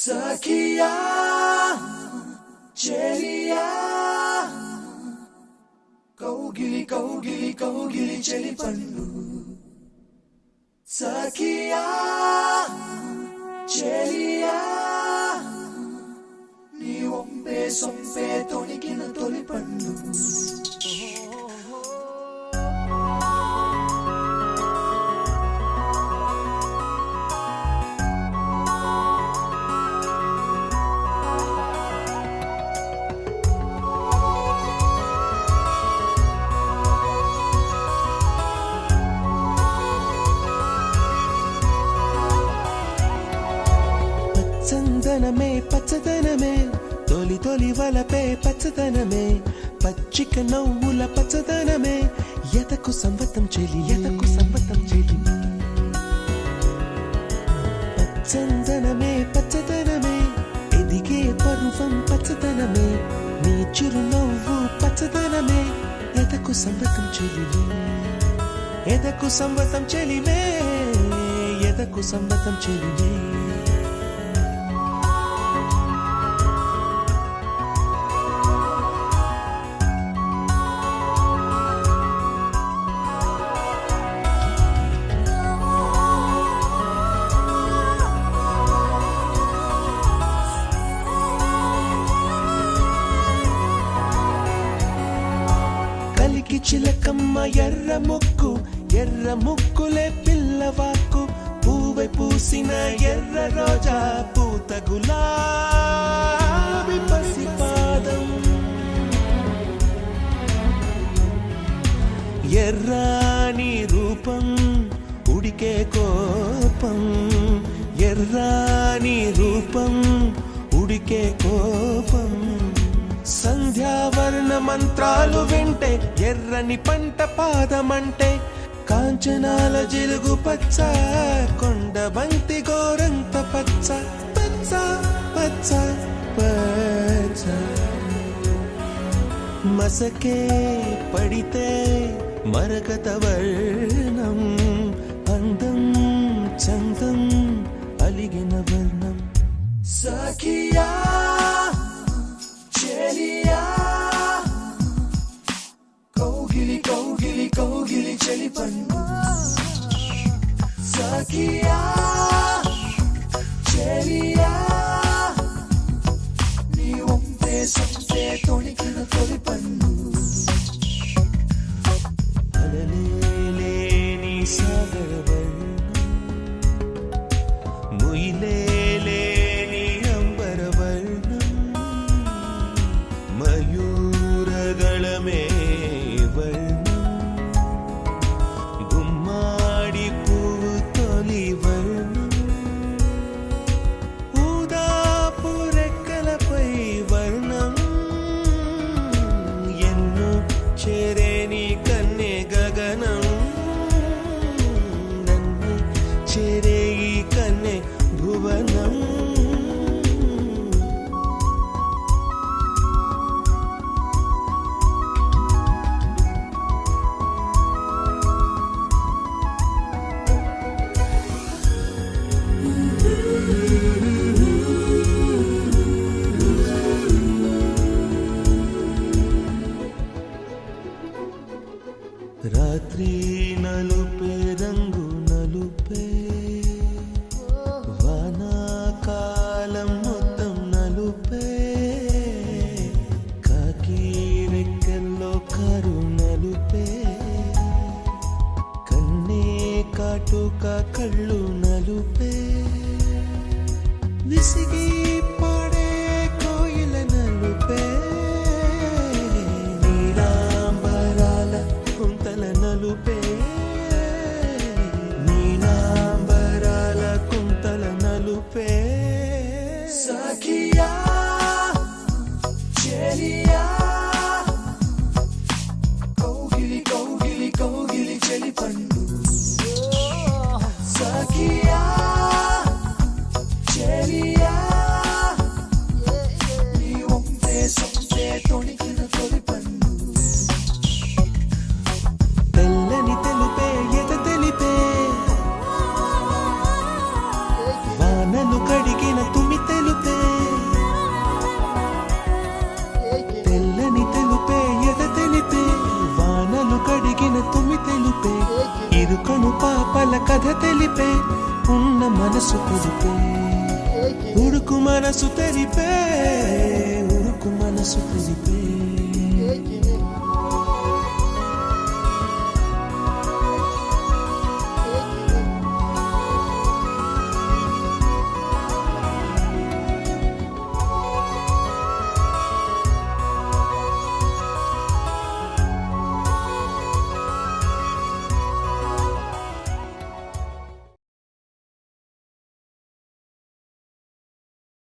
సఖియా చెలియా కౌగిలి కౌగిలి కౌగిలి చెలి పన్ను సఖియా చెలియా నీ ఒంపే సొంపే తొణికిన తొలి పన్ను చందనమే పచ్చదనమే తొలి తొలి వలపే పచ్చదనమే పచ్చిక నవ్వుల పచ్చదనమే ఎదకు సంవతం చెలి ఎదకు సంవతం చెలి పచ్చందనమే పచ్చదనమే ఎదిగే పరువం పచ్చదనమే నీ చిరునవ్వు పచ్చదనమే ఎదకు సంవతం చెలి ఎదకు సంవతం చెలిమే ఎదకు సంవతం చెలిమే కలికి చిలకమ్మ ఎర్ర ముక్కులే పిల్లవాకు పూవై పూసిన ఎర్ర రోజా పూత గులాబీ పసిపాదం ఎర్రాని రూపం ఉడికే కోపం ఎర్రాని రూపం ఉడికే కోపం సంధ్యావర్ణ మంత్రాలు వింటే ఎర్రని పంట పాదమంటే కాంచనాల జిలుగు పచ్చ కొండ బంతి గోరంత పచ్చ పచ్చ పచ్చ పచ్చ మసకే పడితే మరకత వర్ణం అందం చందం అలిగిన వర్ణం సఖియా చెలియా కౌగిలి కౌగిలి కౌగిలి చెలి పన్ను సఖియా చెలియా నీ ఒంపే సొంపే తొణికిన తొలి పన్ను అలలేని సాగర వర్ణం ముయిలేని అంబర వర్ణం మయూరగళమే వర్ణం గుమ్మాడి పువ్వు తొలి వర్ణం ఊదాపు రెక్కలపై వర్ణం ఎన్ను చేరేని కన్నె గగనం నన్ను చేరే ఈ కన్నె భువనం రాత్రి నలుపే రంగు నలుపే వానాకాలం మొత్తం నలుపే కాకి రెక్కల్లో కారు నలుపే కన్నే కాటుక కళ్ళు నలుపే విసిగి పాడే కోయిల నలుపే కుంతల నలుపే నీలాంబరాల కుంతల నలుపే సఖియా చెలియా కౌగిలి కౌగిలి కౌగిలి చెలి పన్ను సఖియా చెలియా కథ తెలిపే ఉన్న మనసు తెలిపే ఉడుకు మనసు తెలిపే ఉడుకు మనసు తెలిపే